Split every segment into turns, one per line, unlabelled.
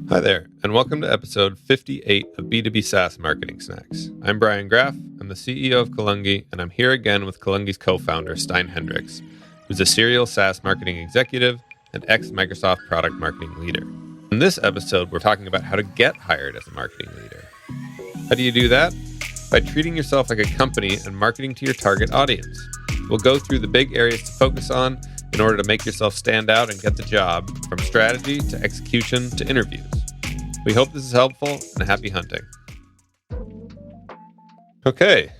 Hi there, and welcome to episode 58 of B2B SaaS Marketing Snacks. I'm Brian Graff, I'm the CEO of Kalungi, and I'm here again with Kalungi's co-founder, Stein Hendricks, who's a serial SaaS marketing executive and ex-Microsoft product marketing leader. In this episode, we're talking about how to get hired as a marketing leader. How do you do that? By treating yourself like a company and marketing to your target audience. We'll go through the big areas to focus on in order to make yourself stand out and get the job, from strategy to execution to interviews. We hope this is helpful, and happy hunting. Okay,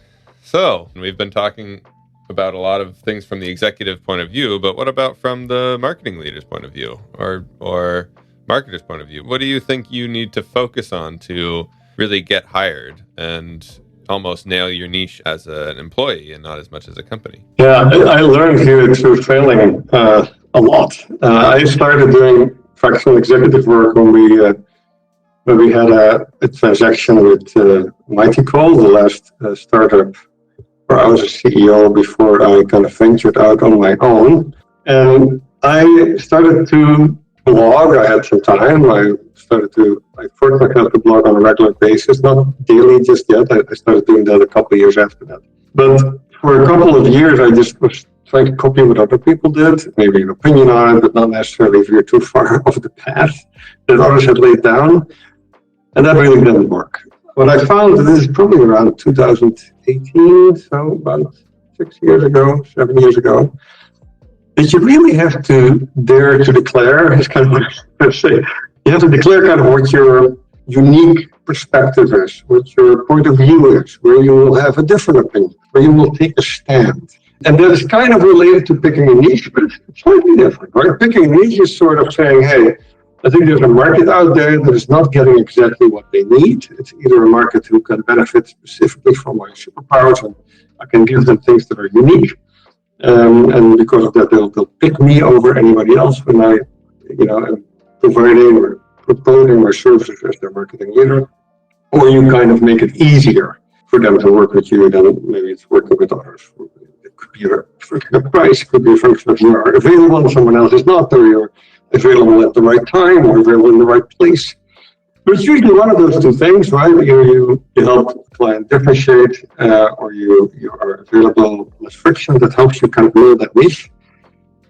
so we've been talking about a lot of things from the executive point of view, but what about from the marketing leader's point of view or marketer's point of view? What do you think you need to focus on to really get hired and almost nail your niche as an employee and not as much as a company?
Yeah, I learned here through failing a lot. I started doing fractional executive work when we had a transaction with Mighty Call, the last startup where I was a CEO before I kind of ventured out on my own. And I started to blog. I had some time. I forced myself to blog on a regular basis, not daily just yet. I started doing that a couple of years after that. But for a couple of years, I just was trying to copy what other people did, maybe an opinion on it, but not necessarily if you're too far off the path that others had laid down. And that really didn't work. What I found, this is probably around 2018, so about 7 years ago, that you really have to dare to declare, is kind of what I say, you have to declare kind of what your unique perspective is, what your point of view is, where you will have a different opinion, where you will take a stand. And that is kind of related to picking a niche, but it's slightly different, right? Picking a niche is sort of saying, hey, I think there's a market out there that is not getting exactly what they need. It's either a market who can benefit specifically from my superpowers, and I can give them things that are unique. And because of that, they'll pick me over anybody else when I, am providing or promoting my services as their marketing leader. Or you kind of make it easier for them to work with you than maybe it's working with others. It could be a function of price, it could be a function of you are available and someone else is not, or you're available at the right time or available in the right place. But it's usually one of those two things, right? You help the client differentiate, or you are available with friction that helps you kind of know that niche.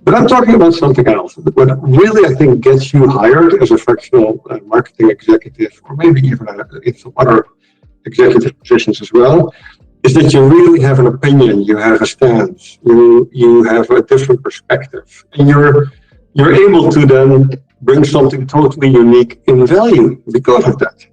But I'm talking about something else. What really, I think, gets you hired as a fractional marketing executive, or maybe even in some other executive positions as well, is that you really have an opinion, you have a stance, you have a different perspective, and you're able to then bring something totally unique in value because of that,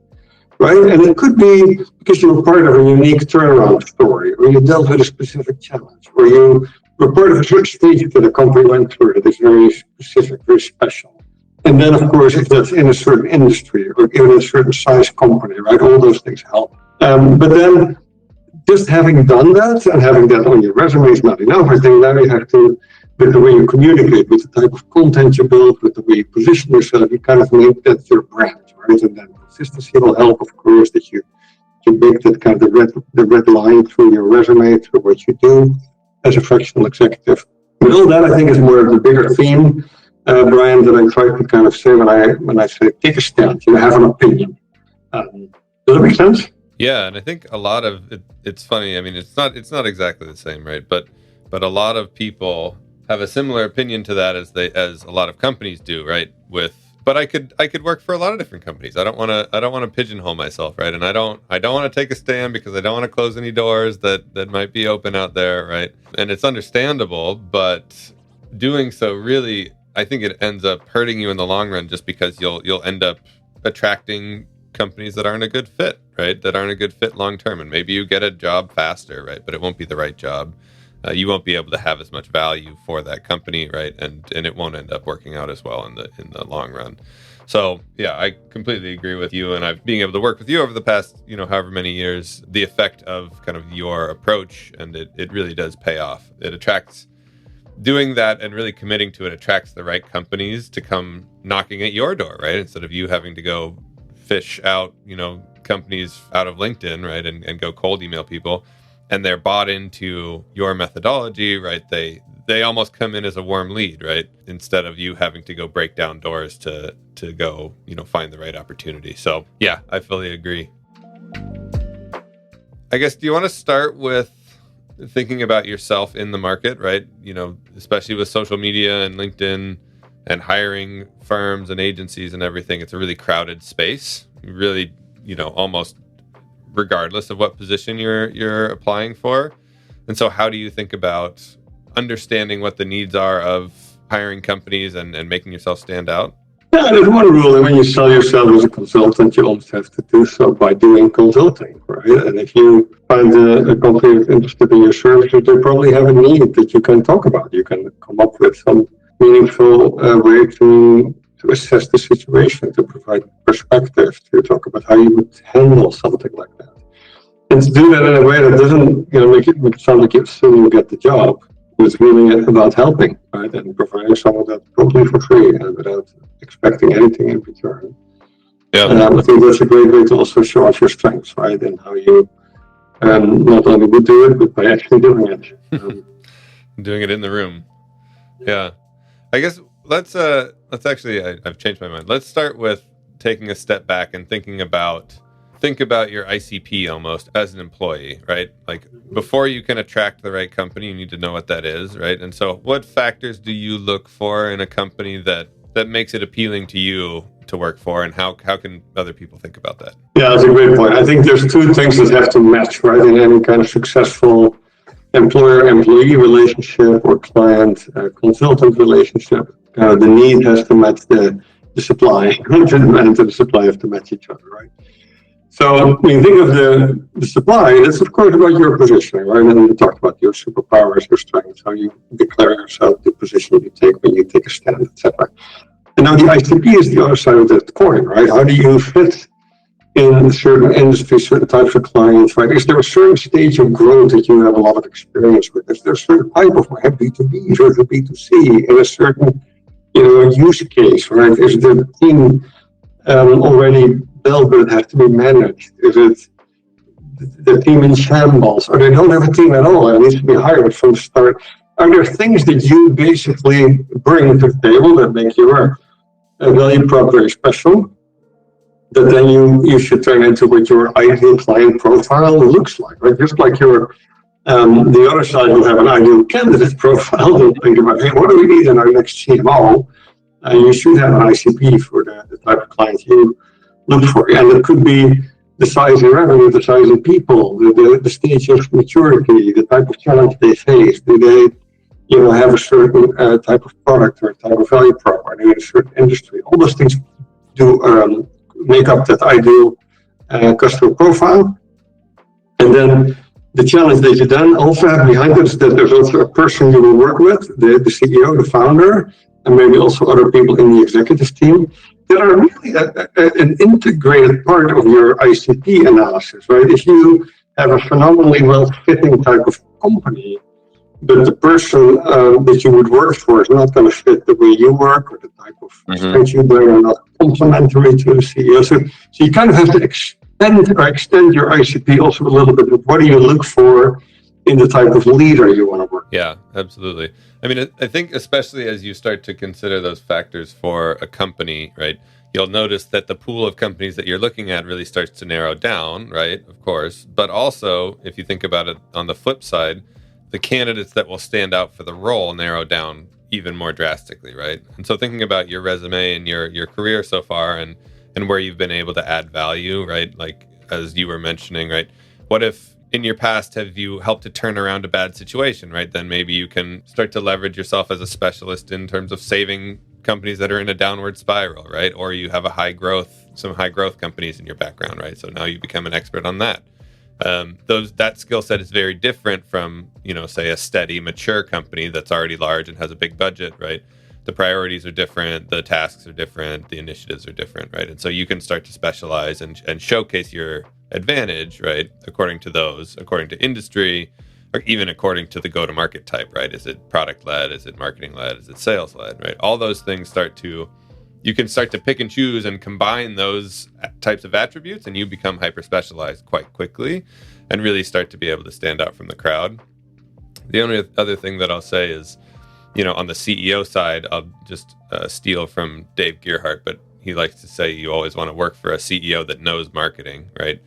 right? And it could be because you're part of a unique turnaround story, or you dealt with a specific challenge, or you were part of a certain stage that a company went through that is very specific, very special. And then, of course, if that's in a certain industry or even a certain size company, right, all those things help. But then just having done that and having that on your resume is not enough. I think now you have to, with the way you communicate, with the type of content you build, with the way you position yourself, you kind of make that your brand, right? And then consistency will help, of course, that you make that kind of the red line through your resume, through what you do as a fractional executive. But all that, I think, is more of the bigger theme, Brian, that I try to kind of say when I say take a stand, you have an opinion. Does that make sense?
Yeah, and I think a lot of it's funny. I mean, it's not exactly the same, right? But a lot of people have a similar opinion to that as a lot of companies do, right? But I could work for a lot of different companies. I don't want to pigeonhole myself, right? And I don't want to take a stand because I don't want to close any doors that might be open out there, right? And it's understandable, but doing so really, I think it ends up hurting you in the long run, just because you'll end up attracting companies that aren't a good fit, right? That aren't a good fit long term, and maybe you get a job faster, right? But it won't be the right job. You won't be able to have as much value for that company, right? And it won't end up working out as well in the long run. So yeah, I completely agree with you. And I've being able to work with you over the past, however many years, the effect of kind of your approach, and it really does pay off. It attracts, doing that and really committing to it attracts the right companies to come knocking at your door, right? Instead of you having to go fish out, companies out of LinkedIn, right? And go cold email people. And they're bought into your methodology, right? they almost come in as a warm lead, right? Instead of you having to go break down doors to go, find the right opportunity. So yeah, I fully agree. I guess, do you want to start with thinking about yourself in the market, right? Especially with social media and LinkedIn and hiring firms and agencies and everything, it's a really crowded space. Really, almost regardless of what position you're applying for. And so how do you think about understanding what the needs are of hiring companies and making yourself stand out?
Yeah, there's one rule, and when you sell yourself as a consultant, you almost have to do so by doing consulting, right? And if you find a company that's interested in your services, they probably have a need that you can talk about. You can come up with some meaningful way to assess the situation, to provide perspective, to talk about how you would handle something like that. And to do that in a way that doesn't, make it sound like you assume you get the job. It's really about helping, right? And providing some of that totally for free and without expecting anything in return.
Yeah.
I think that's a great way to also show off your strengths, right? And how you not only would do it, but by actually doing it.
Doing it in the room. Yeah. I guess let's actually, I've changed my mind. Let's start with taking a step back and think about your ICP almost as an employee, right? Like before you can attract the right company, you need to know what that is, right? And so what factors do you look for in a company that makes it appealing to you to work for, and how can other people think about that?
Yeah, that's a great point. I think there's two things that have to match, right? In any kind of successful employer-employee relationship or client-consultant relationship, the need has to match the supply. The demand and the supply have to match each other, right? So when you think of the supply, it's of course about your positioning, right? And we talked about your superpowers, your strengths, how you declare yourself, the position you take when you take a stand, etc. And now the ICP is the other side of that coin, right? How do you fit in certain industries, certain types of clients, right? Is there a certain stage of growth that you have a lot of experience with? Is there a certain type of B2B versus B2C in a certain, use case, right? Is the team already built, but it has to be managed? Is it the team in shambles, or they don't have a team at all and it needs to be hired from the start? Are there things that you basically bring to the table that make your value prop very special, that then you should turn into what your ideal client profile looks like, right? Just like the other side will have an ideal candidate profile. They'll think about, hey, what do we need in our next CMO? You should have an ICP for the type of clients you look for. And it could be the size of revenue, the size of people, the stage of maturity, the type of challenge they face. Do they, have a certain type of product or type of value prop, or in a certain industry? All those things do make up that ideal customer profile. And then the challenge that you then also have behind it is that there's also a person you will work with, the CEO, the founder, and maybe also other people in the executive team that are really an integrated part of your ICP analysis, right? If you have a phenomenally well-fitting type of company, but the person that you would work for is not going to fit the way you work, or the type of strengths you bring are not complementary to the CEO. So you kind of have to extend your ICP also a little bit. What do you look for in the type of leader you want to work with?
Yeah, absolutely. I mean, I think especially as you start to consider those factors for a company, right, you'll notice that the pool of companies that you're looking at really starts to narrow down, right, of course. But also, if you think about it on the flip side, the candidates that will stand out for the role narrow down even more drastically, right? And so thinking about your resume and your career so far and where you've been able to add value, right? Like, as you were mentioning, right? What if in your past have you helped to turn around a bad situation, right? Then maybe you can start to leverage yourself as a specialist in terms of saving companies that are in a downward spiral, right? Or you have some high growth companies in your background, right? So now you become an expert on that. That skill set is very different from, say a steady, mature company that's already large and has a big budget, right? The priorities are different, the tasks are different, the initiatives are different, right? And so you can start to specialize and showcase your advantage, right? According to industry, or even according to the go-to-market type, right? Is it product-led? Is it marketing-led? Is it sales-led, right? All those things you can start to pick and choose and combine those types of attributes, and you become hyper-specialized quite quickly and really start to be able to stand out from the crowd. The only other thing that I'll say is on the CEO side, I'll just steal from Dave Gearhart, but he likes to say you always want to work for a CEO that knows marketing, right?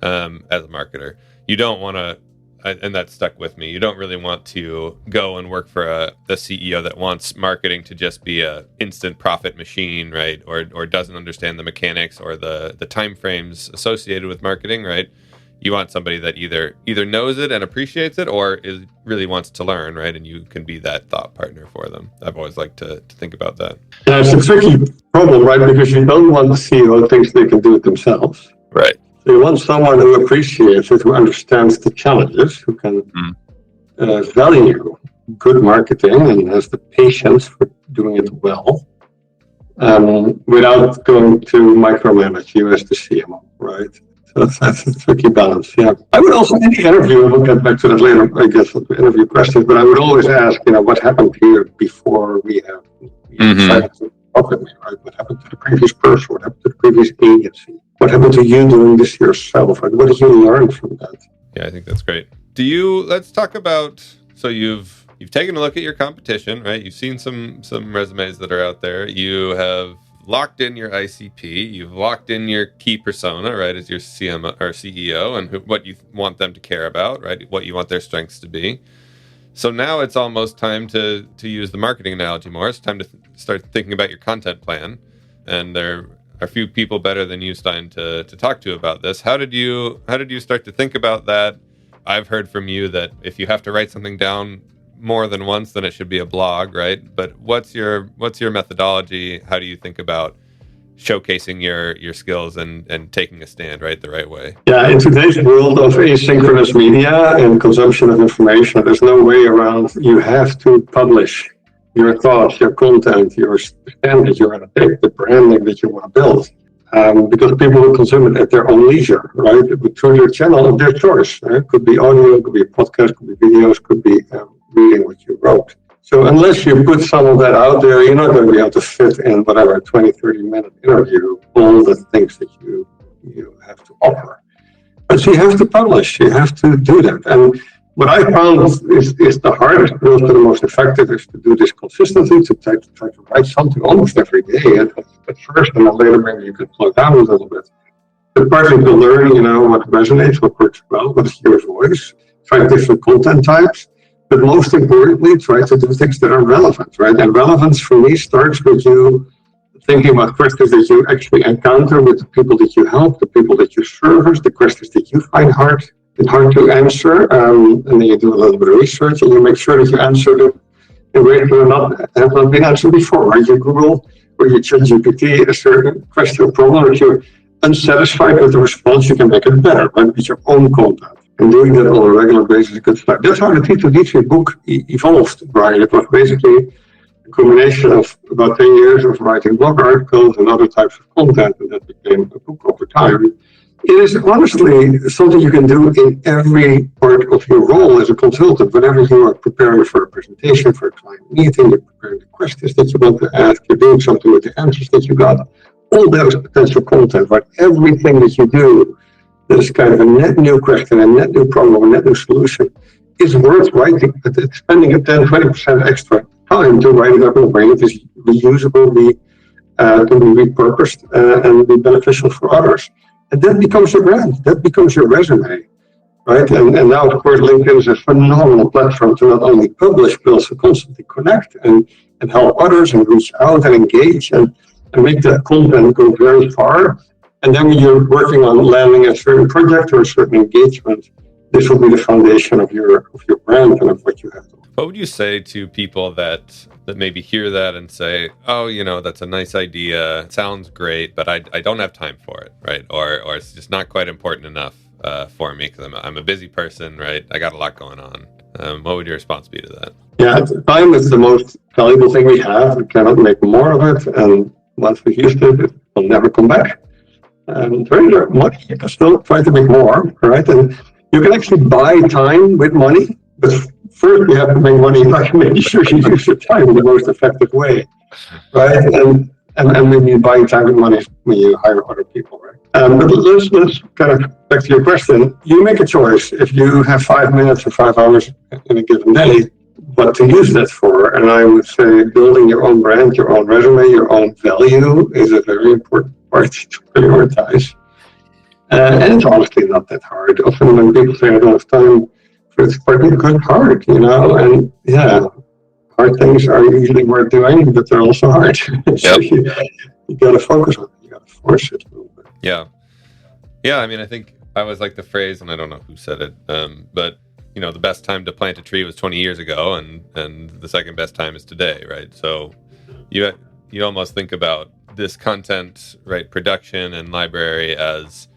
As a marketer, you don't want to, and that stuck with me. You don't really want to go and work for a CEO that wants marketing to just be a instant profit machine, right? Or doesn't understand the mechanics or the time frames associated with marketing, right? You want somebody that either knows it and appreciates it, or really wants to learn, right? And you can be that thought partner for them. I've always liked to think about that.
Yeah, it's a tricky problem, right? Because you don't want the CEO who thinks they can do it themselves.
Right.
So you want someone who appreciates it, who understands the challenges, who can value good marketing and has the patience for doing it well, without going to micromanage you as the CMO, right? So that's a tricky balance, yeah. I would also, in the interview, we'll get back to that later, I guess, the interview questions, but I would always ask, what happened here before we have decided to talk with me, right? What happened to the previous person? What happened to the previous agency? What happened to you doing this yourself? Like, what did you learn from that?
Yeah, I think that's great. Let's talk about, so you've taken a look at your competition, right? You've seen some resumes that are out there. You have locked in your ICP. You've locked in your key persona, right, as your CMO or CEO, and what you want them to care about, right? What you want their strengths to be. So now it's almost time to use the marketing analogy more. It's time to start thinking about your content plan. And there are a few people better than you, Stein, to talk to about this. How did you start to think about that? I've heard from you that if you have to write something down more than once, then it should be a blog, right? But what's your methodology? How do you think about showcasing your skills and taking a stand, right, the right way?
Yeah, in today's world of asynchronous media and consumption of information, there's no way around. You have to publish your thoughts, your content, your stand that you're going to take, the branding that you want to build. Because people will consume it at their own leisure, right? Through your channel of their choice. Right? It could be audio, could be a podcast, could be videos, could be reading what you wrote. So unless you put some of that out there, you're not going to be able to fit in whatever 20, 30-minute interview, all the things that you have to offer. But you have to publish, you have to do that. And what I found is the hardest, but also the most effective, is to do this consistently, to try to write something almost every day at first, and then later maybe you can slow down a little bit. But partly to learn, what resonates, what works well, what is your voice, try different content types, but most importantly, try to do things that are relevant, right? And relevance for me starts with you thinking about questions that you actually encounter with the people that you help, the people that you service, the questions that you find hard to answer, and then you do a little bit of research and you make sure that you answer them in ways that have not been answered before, right? You Google or you ChatGPT a certain question or problem, if you're unsatisfied with the response, you can make it better, right? With your own content. And doing that on a regular basis is a good start. That's how the T2D3 book evolved, Brian. It was basically a combination of about 10 years of writing blog articles and other types of content, and that became a book over time. It is honestly something you can do in every part of your role as a consultant. Whenever you are preparing for a presentation, for a client meeting, you're preparing the questions that you want to ask, you're doing something with the answers that you got, all that is potential content, right? Everything that you do that is kind of a net new question, a net new problem, a net new solution is worth writing, spending a 10, 20% extra time to write it up in a way that is reusable, can be repurposed, and be beneficial for others. And that becomes your brand, that becomes your resume, right? And now, of course, LinkedIn is a phenomenal platform to not only publish, but also constantly connect and help others and reach out and engage and make that content go very far. And then when you're working on landing a certain project or a certain engagement, this will be the foundation of your brand and of what you have to.
What would you say to people that maybe hear that and say, oh, that's a nice idea, it sounds great, but I don't have time for it, right? Or it's just not quite important enough for me because I'm a busy person, right? I got a lot going on. What would your response be to that? Yeah,
time is the most valuable thing we have. We cannot make more of it. And once we used it will never come back. And very much, you can still try to make more, right? And you can actually buy time with money, but first you have to make money by making sure you use your time in the most effective way, right? And when you buy time with money when you hire other people, right? But let's kind of back to your question. You make a choice. If you have 5 minutes or 5 hours in a given day, what to use that for. And I would say building your own brand, your own resume, your own value is a very important part to prioritize. And it's honestly not that hard. Often when people say I don't have time for this part, it's hard, and hard things are usually worth doing, but they're also hard. So you got to focus on it. You got to force it a little bit.
Yeah. Yeah. I mean, I think I always like the phrase, and I don't know who said it, but the best time to plant a tree was 20 years ago, and the second best time is today, right? So you almost think about this content, right, production and library as,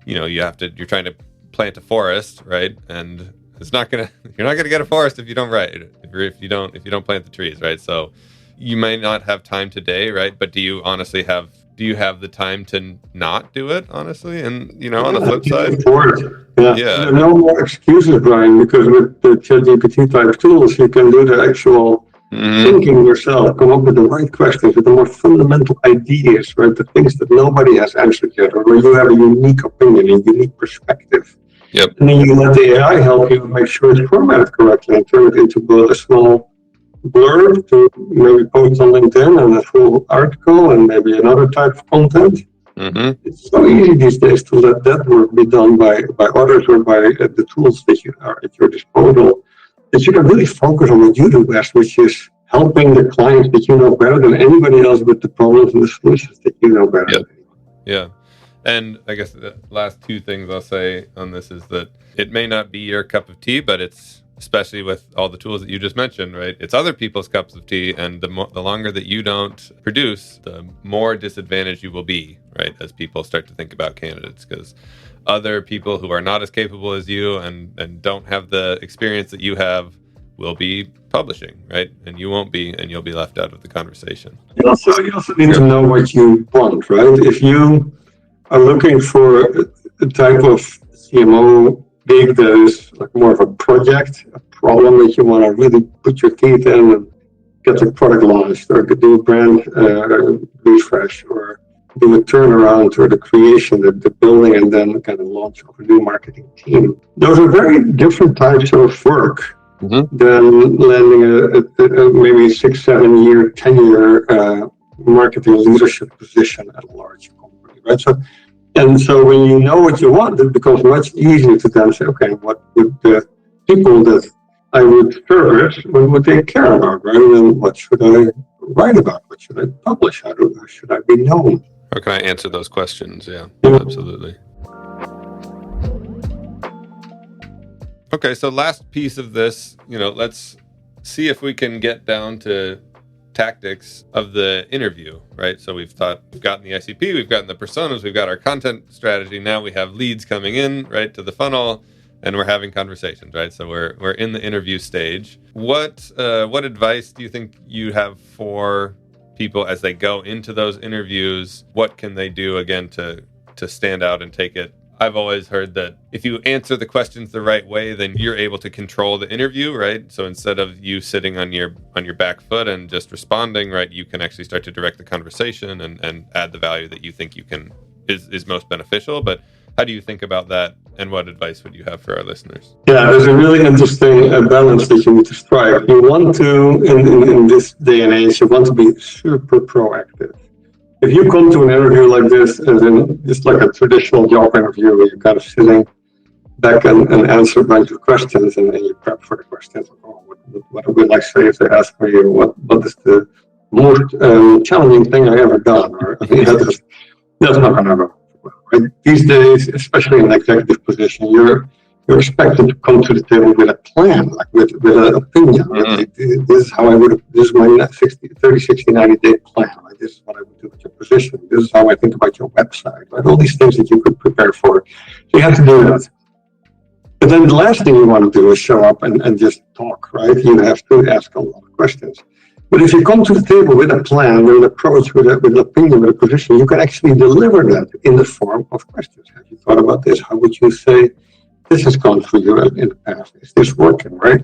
you're trying to plant a forest, right? And you're not gonna get a forest if you don't write, if you don't plant the trees, right? So you may not have time today, right? But do you have the time to not do it, honestly? And on the flip side,
there are no more excuses, Brian, because with the ChatGPT type tools, you can do the actual thinking yourself, come up with the right questions, with the more fundamental ideas, right? The things that nobody has answered yet, or where you have a unique opinion, a unique perspective.
Yep.
And then you let the AI help you make sure it's formatted correctly and turn it into both a small blurb to maybe post on LinkedIn and a full article and maybe another type of content. Mm-hmm. It's so easy these days to let that work be done by others or by the tools that you are at your disposal, that you can really focus on what you do best, which is helping the clients that you know better than anybody else with the problems and the solutions that you know better.
Yep. Yeah. And I guess the last two things I'll say on this is that it may not be your cup of tea, but it's, especially with all the tools that you just mentioned, right? It's other people's cups of tea, and the longer that you don't produce, the more disadvantaged you will be, right? As people start to think about candidates, because other people who are not as capable as you and don't have the experience that you have will be publishing, right? And you won't be, and you'll be left out of the conversation.
You also need to know what you want, right? If you are looking for a type of CMO gig that is like more of a project, a problem that you want to really put your teeth in and get the product launched, or do a brand refresh, or do a turnaround, or the creation, the building, and then kind of launch of a new marketing team. Those are very different types of work than landing a maybe 6, 7 year, 10-year marketing leadership position at a large company, right? So when you know what you want, it becomes much easier to then say, okay, what would the people that I would service, what would they care about, rather than what should I write about? What should I publish? How should I be known?
How can I answer those questions? Yeah, absolutely. Okay, so last piece of this, let's see if we can get down to tactics of the interview, right? So we've gotten the ICP, we've gotten the personas, we've got our content strategy. Now we have leads coming in, right, to the funnel, and we're having conversations, right? So we're in the interview stage. What advice do you think you have for people as they go into those interviews? What can they do again to stand out and take it? I've always heard that if you answer the questions the right way, then you're able to control the interview, right? So instead of you sitting on your back foot and just responding, right, you can actually start to direct the conversation and add the value that you think is most beneficial. But how do you think about that, and what advice would you have for our listeners?
Yeah, there's a really interesting balance that you need to strike. You want to, in this day and age, you want to be super proactive. If you come to an interview like this, as in just like a traditional job interview, where you're kind of sitting back and answer a bunch of questions, and then you prep for the questions. Oh, what would I say if they ask me, what is the most challenging thing I ever done? Or that's not going to go well, right? These days, especially in an executive position, you're expected to come to the table with a plan, like with an opinion. Mm-hmm. This is how this is my 30, 60, 90-day plan. Like, this is what I would do with your position. This is how I think about your website. Right? All these things that you could prepare for. So you have to do that. But then the last thing you want to do is show up and just talk, right? You have to ask a lot of questions. But if you come to the table with a plan, with an approach, with an opinion, with a position, you can actually deliver that in the form of questions. Have you thought about this? How would you say this has gone for you in the past? Is this working, right?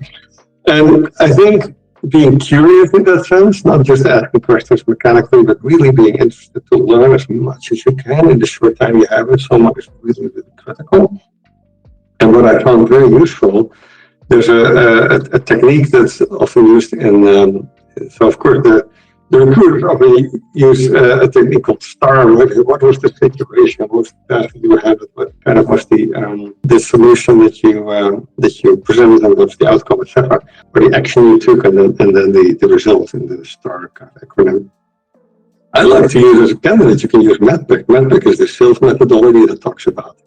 And I think being curious in that sense, not just asking questions mechanically, but really being interested to learn as much as you can in the short time you have with someone is really, really critical. And what I found very useful There's a technique that's often used in, so of course the recruiters often use a technique called STAR. What was the situation? What was the task that you had? What kind of was the solution that you presented, and what's the outcome, etc. Or the action you took, and then the result in the STAR kind of acronym. I like to use as a candidate. You can use MEDPIC. MEDPIC is the sales methodology that talks about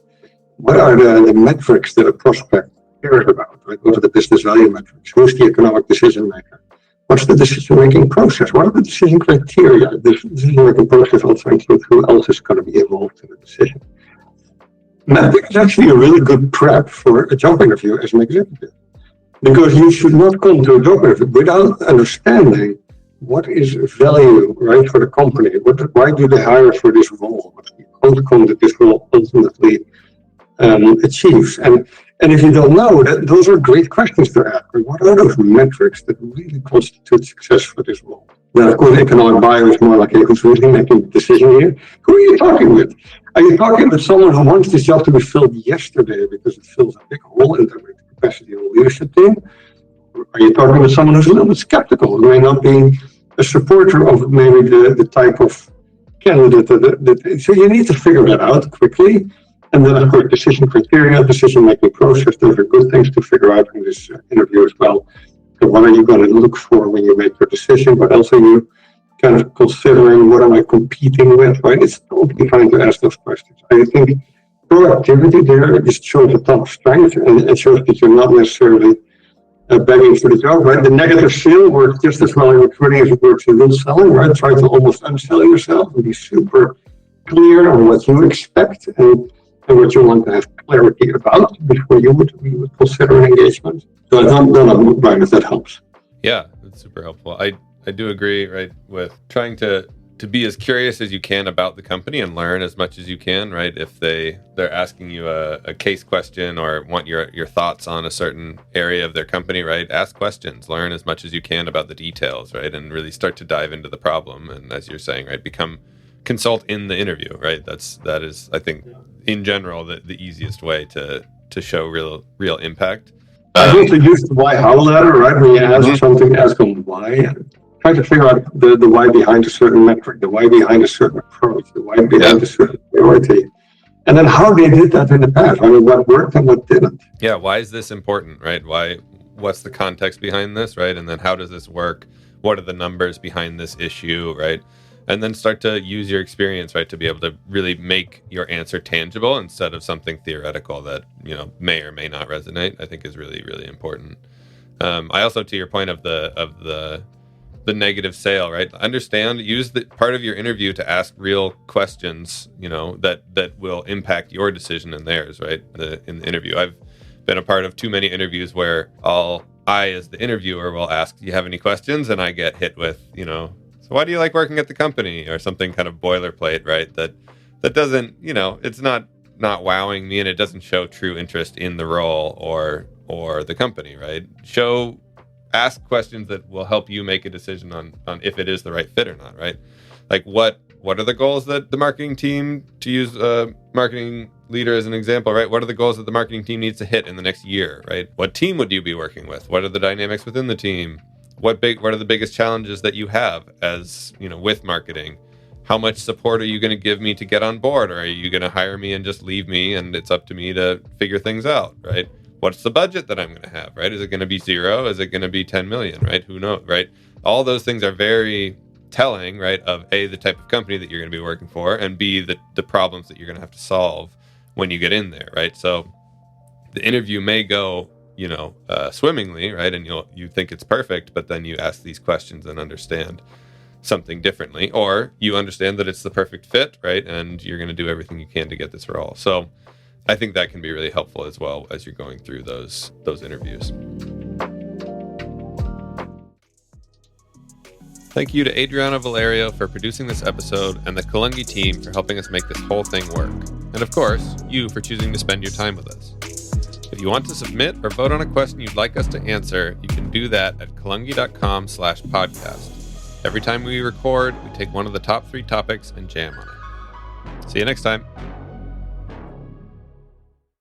what are the metrics that a prospect cares about. Right? What are the business value metrics? Who's the economic decision maker? What's the decision-making process? What are the decision criteria? The decision-making process also includes who else is going to be involved in the decision. MEDPIC is actually a really good prep for a job interview as an executive, because you should not come to a job interview without understanding what is value, right, for the company. Why do they hire for this role? What's the outcome that this role ultimately achieves? And if you don't know that, those are great questions to ask. What are those metrics that really constitute success for this role? Then, of course, economic buyer is more like, hey, who's really making the decision here? Who are you talking with? Are you talking with someone who wants this job to be filled yesterday because it fills a big hole in their capacity on the leadership team? Or are you talking with someone who's a little bit skeptical, who may not be a supporter of maybe the type of candidate so you need to figure that out quickly. And then, of course, decision criteria, decision-making process, those are good things to figure out in this interview as well. So what are you going to look for when you make your decision? But also you kind of considering, what am I competing with, right? It's totally fine to ask those questions. I think proactivity there just shows a ton of strength, and it shows that you're not necessarily begging for the job, right? The negative sale works just as well in recruiting as it works in real selling, right? Try to almost unsell yourself and be super clear on what you expect and what you want to have clarity about before you would consider an engagement. So I don't know, Brian, if that helps.
Yeah, that's super helpful. I do agree, right, with trying to be as curious as you can about the company and learn as much as you can, right? If they're asking you a case question or want your thoughts on a certain area of their company, right? Ask questions, learn as much as you can about the details, right? And really start to dive into the problem. And as you're saying, right, consult in the interview, right? That is, I think, in general, the easiest way to show real impact.
I think to use the why-how ladder, right? When you ask something, ask them why. Try to figure out the why behind a certain metric, the why behind a certain approach, the why behind a certain priority. And then how they did that in the past. I mean, what worked and what didn't.
Yeah, why is this important, right? What's the context behind this, right? And then how does this work? What are the numbers behind this issue, right? And then start to use your experience, right, to be able to really make your answer tangible instead of something theoretical that, may or may not resonate. I think is really, really important. I also, to your point of the negative sale, right? Use the part of your interview to ask real questions, that will impact your decision and theirs, right? In the interview, I've been a part of too many interviews where I, as the interviewer, will ask, "Do you have any questions?" And I get hit with, "So why do you like working at the company?" or something kind of boilerplate, right? That doesn't, it's not wowing me, and it doesn't show true interest in the role or the company, right? Ask questions that will help you make a decision on if it is the right fit or not, right? Like what are the goals that the marketing team, to use a marketing leader as an example, right? What are the goals that the marketing team needs to hit in the next year, right? What team would you be working with? What are the dynamics within the team? What are the biggest challenges that you have as, with marketing? How much support are you going to give me to get on board? Or are you going to hire me and just leave me and it's up to me to figure things out, right? What's the budget that I'm going to have, right? Is it going to be 0? Is it going to be 10 million, right? Who knows, right? All those things are very telling, right, of A, the type of company that you're going to be working for, and B, the problems that you're going to have to solve when you get in there, right? So the interview may go, swimmingly, right? And you think it's perfect, but then you ask these questions and understand something differently, or you understand that it's the perfect fit, right? And you're going to do everything you can to get this role. So I think that can be really helpful as well as you're going through those interviews. Thank you to Adriano Valerio for producing this episode and the Kalungi team for helping us make this whole thing work. And of course, you for choosing to spend your time with us. If you want to submit or vote on a question you'd like us to answer, you can do that at kalungi.com/podcast. Every time we record, we take one of the top 3 topics and jam on it. See you next time.